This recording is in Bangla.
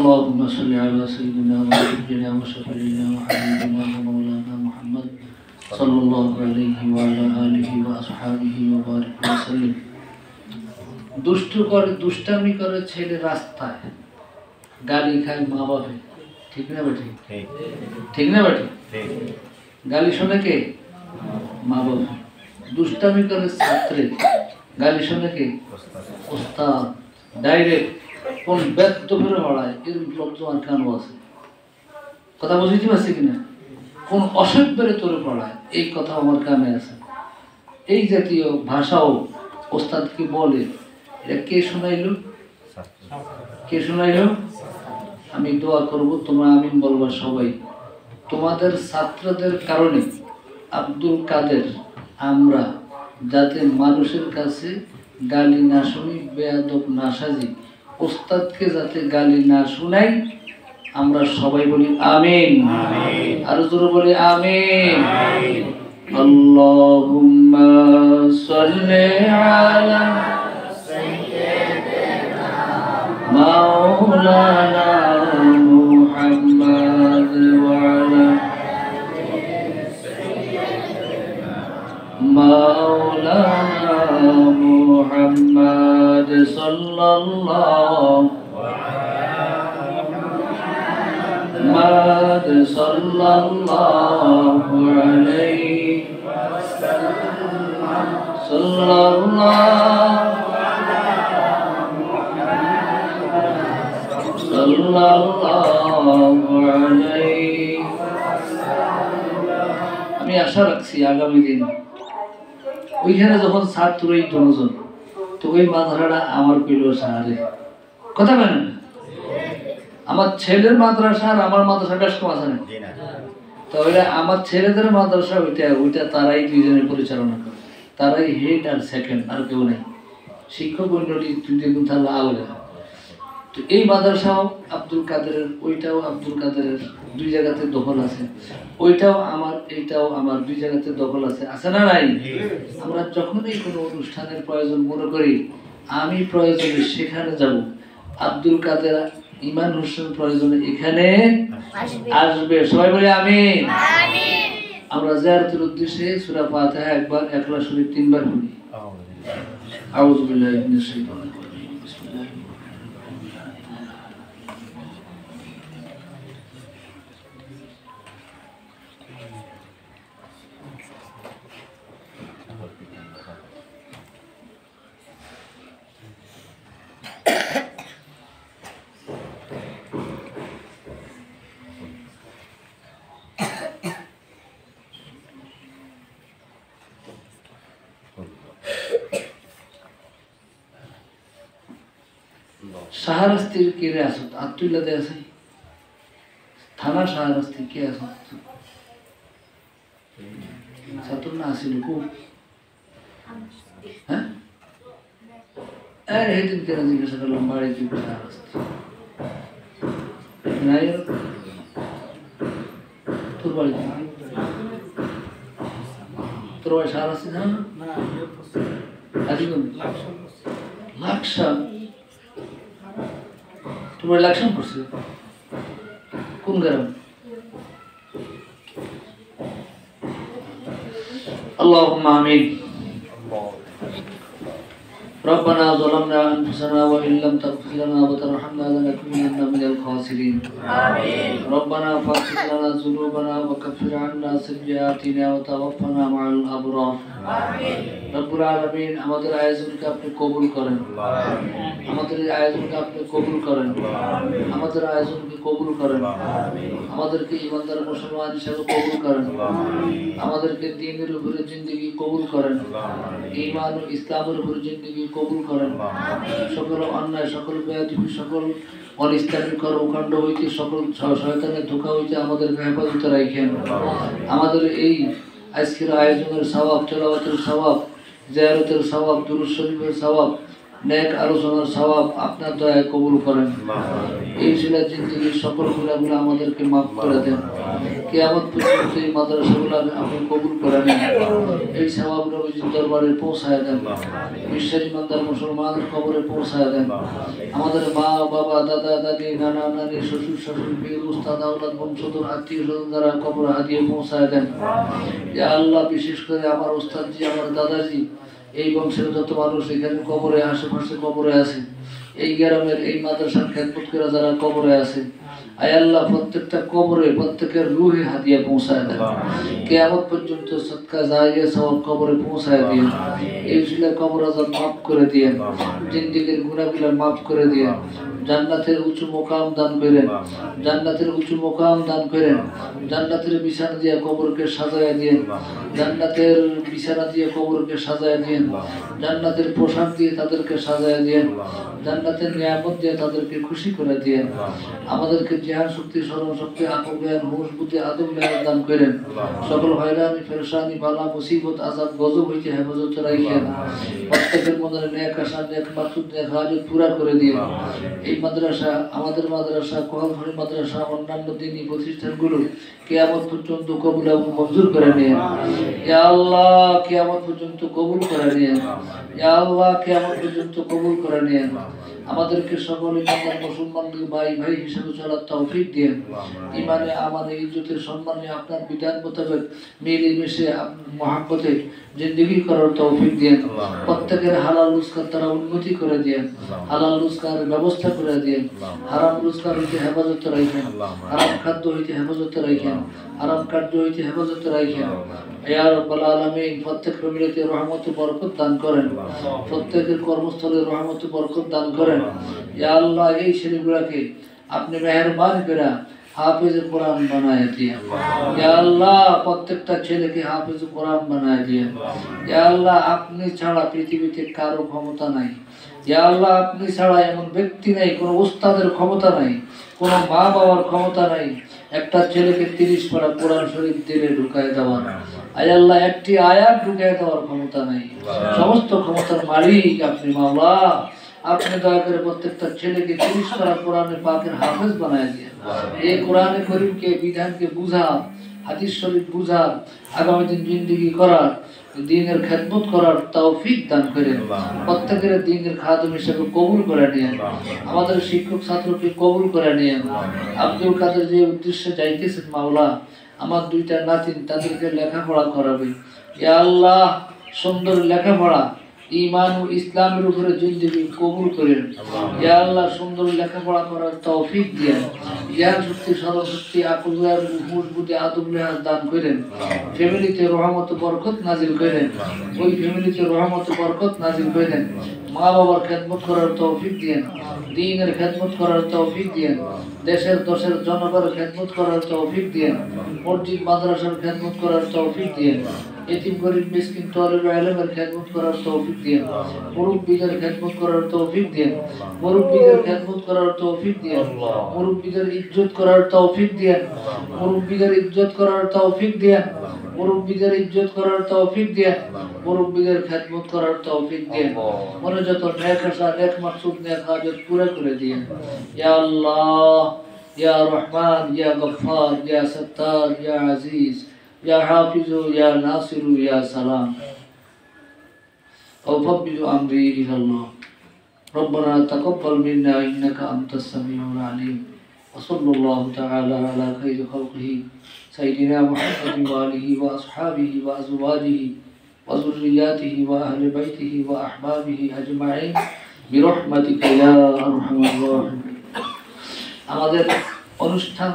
اللهم صل على سيدنا ونبينا وشفيعنا وحبيبنا ومولانا محمد صلى الله عليه وعلى آله وأصحابه وبارك وسلم। দুষ্টামি করে ছেলে রাস্তায় গালি খায় মা বাপে, ঠিক না বেটি? ঠিক না বেটি? গালি শোনে কে? মা বাবা। দুষ্টামি করে ছাত্রে গালি শোনে কে? ওস্তাদ। ডাইরেক্ট কোন ব্যক্ত করে বাড়ায় এরকম লোক তোমার কেন আছে? কথা বুঝতে পারছি কিনা? কোন অসভ্যের তোরে পড়ায় এই কথা আমার কানে আছে। এই জাতীয় ভাষাও ওস্তাদকে বলে। এটা কে শোনাইল? কে শোনাইল? আমি দোয়া করব, তোমরা আমিন বলবা সবাই। তোমাদের ছাত্রদের কারণে আব্দুল কাদের আমরা যাতে মানুষের কাছে গালি না শুনি, বেয়াদব না সাজি, ওস্তাদকে যাতে গালি না শুনাই, আমরা সবাই বলি আমিন। আর জোরে বলি আমিন। আল্লাহুম্মা সাল্লি আলা সাইয়্যিদিনা মাওলানা মুহাম্মদ ওয়া আলা মাওলানা মুহাম্মদ সাল্লাল্লাহু محمد صلى الله عليه صلى الله صلى الله عليه। আমি আশা রাখছি আগামী দিন ওইখানে যখন ছাত্রই দুজন, তো ওই মাদ্রাসাটা আমার পেল সাহারে। কথা বলেন, আমার ছেলের মাদ্রাসা আর আমার মাদ্রাসা বেশ কম আছে না? তাহলে আমার ছেলেদের মাদ্রাসা ওইটা তারাই দুইজনে পরিচালনা করে, তারাই হেড আর সেকেন্ড, আর কেউ নেই। শিক্ষক মন্ডলী দুই তাহলে আলাদা। তো এই মাদ্রাসাও আব্দুল কাদেরের, ওইটাও আব্দুল কাদেরের, দুই জায়গাতে দখল আছে। ওইটাও আমার, এইটাও আমার, দুই জায়গাতে দখল আছে। আছে না নাই? আমরা যখনই কোনো অনুষ্ঠানের প্রয়োজন মনে করি, আমি প্রয়োজনে সেখানে যাব, আব্দুল কাদের ইমান হোসেন প্রয়োজনে এখানে আসবে। সবাই বলে আমিন। আমরা জিয়ারতের উদ্দেশ্যে সূরা ফাতিহা একবার, ইখলাস শরীফ 3 বার পড়ি। আউযু বিল্লাহি মিনাশ শাইতানির রাজিম। বিসমিল্লাহির শাহরাস্তির কে রে আসত? আত্মুল্লাদে আছে থানা শাহরাস্তি কে আসত? ছাত্র না আসিল খুব। হ্যাঁ, এইদিন কেন জিজ্ঞাসা করলাম বাড়ি কি শাহরাস্তি নাই? তোর বাড়ি, তোর বাড়ি শাহরাস্তি না? লাকসা। তোমার ইলেকশন করছে কোন গ্রাম? আল্লাহুম্মা আমিন। ربنا ظلمنا أنفسنا وإن لم تغفر لنا وترحمنا لنكونن من الخاسرين. آمين. ربنا فاغفر لنا ذنوبنا وكفر عنا سيئاتنا وتوفنا مع الأبرار. آمين. رب العالمين আমাদের আয়োজনকে আপনি কবুল করেন। আমিন। আমাদের আয়োজনকে আপনি কবুল করেন। আমিন। আমাদের আয়োজনকে কবুল করেন। আমিন। আমাদেরকে ইমানদার মুসলমান হিসেবে কবুল করেন। আমিন। আমাদেরকে দ্বীনের উপরে জিন্দেগি কবুল করেন। আমিন। ঈমান ও ইসলামের উপরে জিন্দেগি কবুল করেন। সকল অন্যায়, সকল বেয়াদবি, সকল অনিসলামিক কর্মকাণ্ড হইতে, সকল শয়তানের ধোঁকা হইতে আমাদেরকে হেফাজতে রাখেন। আমাদের এই আজকের আয়োজনের সওয়াব, তেলাওয়াতের সওয়াব, জিয়ারতের সওয়াব, দুরূদ শরীফের সওয়াব, নেক আলোচনার সওয়াব আপনার দয়ায় কবুল করেন। এই সিলার জিন্দেগির সকল গুনাহগুলো আমাদেরকে মাফ করে দেন। কিয়ামত পর্যন্ত এই মাদ্রাসাগুলো আপনি কবুল করে নেন। এই সওয়াব নবীজির দরবারে পৌঁছায় দেন। বিশ্বের ইমানদার মুসলমানের কবরে পৌঁছায় দেন। আমাদের মা বাবা দাদা দাদি নানা নানি শ্বশুর শাশুড়ি পীর উস্তাদ আওলাদ বংশধর আত্মীয় স্বজন যারা কবরে হাদিয়ে পৌঁছায় দেন। ইয়া আল্লাহ, বিশেষ করে আমার উস্তাদজি আমার দাদাজি এই বংশের যত মানুষ এখানে কবরে আশেপাশে কবরে আছে, এই গ্রামের এই মাদ্রাসার খেদমত করে যারা কবরে আছে, আয় আল্লাহ প্রত্যেকটা কবরে প্রত্যেকের রুহে হাদিয়া পৌঁছায় দেন। কিয়ামত পর্যন্ত সদকা জারিয়া সওয়াব কবরে পৌঁছায় দিন। এই উসিলায় কবর আযাব মাফ করে দিয়েন, জিন্দেগীর গুনাহগুলো মাফ করে দিয়েন, জান্নাতের উঁচু মোকাম দান করেন, জান্নাতের উঁচু মোকাম দান করেন, জান্নাতের বিছানা দিয়ে কবরকে সাজায়া দিয়েন, জান্নাতের বিছানা দিয়ে কবরকে সাজায়া দিয়েন, জান্নাতের পোশাক দিয়ে তাদেরকে সাজায়া দিয়েন, জান্নাতের নিয়ামত দিয়ে তাদেরকে খুশি করে দিয়েন। আমাদেরকে জ্ঞান শক্তি স্মরণ শক্তি আকল জ্ঞান হুঁশ বুদ্ধি আদব জ্ঞান দান করেন। সকল হয়রানি পেরেশানি বালা মুসিবত আযাব গজব হইতে হেফাজতে রাখেন। প্রত্যেকের মনে নেক আশা নেক মাকসুদ নেক হাজত পুরা করে দিয়েন। এই মাদ্রাসা আমাদের মাদ্রাসা কোরআনখনি মাদ্রাসা অন্যান্য দ্বীনি প্রতিষ্ঠানগুলো কিয়ামত পর্যন্ত কবুল এবং মঞ্জুর করে নিন। ইয়া আল্লাহ, কিয়ামত পর্যন্ত কবুল করে নিন। ইয়া আল্লাহ, কিয়ামত পর্যন্ত কবুল করে নিন। আমাদেরকে সকল ইমানদার মুসলমানদের ভাই ভাই হিসেবে চলার তৌফিক দিন। ইমানে আমানে ইজ্জতে সম্মানে আপনার বিধান মোতাবেক মিলে মিশে মহব্বতে জিন্দেগি করার তৌফিক দিন। প্রত্যেকের হালাল রোজগার তারা উন্নতি করে দিন, হালাল রোজগার ব্যবস্থা করে দিন, হারাম রোজগার হইতে হেফাজতে রাখেন, হারাম খাদ্য হইতে হেফাজতে রাখেন, হারাম কার্য হইতে হেফাজতে রাখেন। ইয়া রাব্বাল আলামিন, প্রত্যেক ফ্যামিলিতে রহমত ও বরকত দান করেন, প্রত্যেকের কর্মস্থলে রহমত ও বরকত দান করেন। ইয়া আল্লাহ, এই ছেলেগুলোকে আপনি মেহেরবানি করে হাফেজ কোরআন বানায় দিয়েন। ইয়া আল্লাহ, প্রত্যেকটা ছেলেকে হাফেজ কোরআন বানায় দিয়েন। ইয়া আল্লাহ, আপনি ছাড়া পৃথিবীতে কারো ক্ষমতা নাই। ইয়া আল্লাহ, আপনি ছাড়া এমন ব্যক্তি নাই, কোনো উস্তাদের ক্ষমতা নাই, কোনো মা বাবার ক্ষমতা নাই একটা ছেলেকে 30 পারা কোরআন শরীফ দিলে ঢুকায় দেওয়ার। আয় আল্লাহ, একটি আয়াত ঢুকায় দেওয়ার ক্ষমতা নাই। সমস্ত ক্ষমতার মালিক আপনি মাওলা। আপনি দয়া করে প্রত্যেকটা ছেলেকে 30 পারা কোরআনে পাকের হাফেজ বানায় দিয়েন। এই কোরআনে করিমকে বিধানকে বুঝা, হাদিস শরীফ বুঝা, আগামী দিন জিন্দেগি করার, দ্বীনের খেদমত করার তৌফিক দান করেন। প্রত্যেকের দ্বীনের খাদেম হিসেবে কবুল করে নিয়েন। আমাদের শিক্ষক ছাত্রকে কবুল করে নিয়েন। আব্দুল কাদের যে উদ্দেশ্যে যাইতেছেন মাওলা, আমার 2টা নাতিন তাদেরকে লেখাপড়া করাবে। ইয়া আল্লাহ, সুন্দর লেখাপড়া ঈমান ও ইসলামের উপরে জিন্দেগি কবুল করেন। ইয়া আল্লাহ, সুন্দর লেখাপড়া করার তৌফিক দেন। জ্ঞান শক্তি স্মরণ শক্তি আকল জ্ঞান হুঁশ বুদ্ধি আদব লিহাজ দান করেন। ফ্যামিলিতে রহমত ও বরকত নাজিল করেন। ওই ফ্যামিলিতে রহমত ও বরকত নাজিল করেন। মা বাবার খেদমত করার তৌফিক দেন, দ্বীনের খেদমত করার তৌফিক দেন, দেশের দশের জনগণের খেদমত করার তৌফিক দেন, মসজিদ মাদ্রাসার খেদমত করার তৌফিক দেন, এতিম গরিব মিসকিন তালিবে ইলমের খেদমত করার তৌফিক দেন, মুরব্বিদের খেদমত করার তৌফিক দেন, মুরব্বিদের খেদমত করার তৌফিক দেন, মুরব্বিদের ইজ্জত করার তৌফিক দেন, মুরব্বিদের ইজ্জত করার তৌফিক দেন, মুরব্বিদের ইজ্জত করার তৌফিক দেন, মুরব্বিদের খেদমত করার তৌফিক দেন। মনে যত নেক আশা নেক মাকসুদ নেক হাজত পুরা করে দিন। ইয়া আল্লাহ, ইয়া রহমান, ইয়া গফফার, ইয়া সত্তার, ইয়া আজিজ, ইয়া হাফিজ, ইয়া নাসির, ইয়া সালাম। أفوض أمري إلى الله. ربنا تقبل منا إنك أنت السميع العليم. وصلى الله تعالى على خير خلقه سيدنا محمد وآله وأصحابه وأزواجه وذرياته وأهل بيته وأحبابه أجمعين برحمتك يا أرحم الراحمين. আমাদের অনুষ্ঠান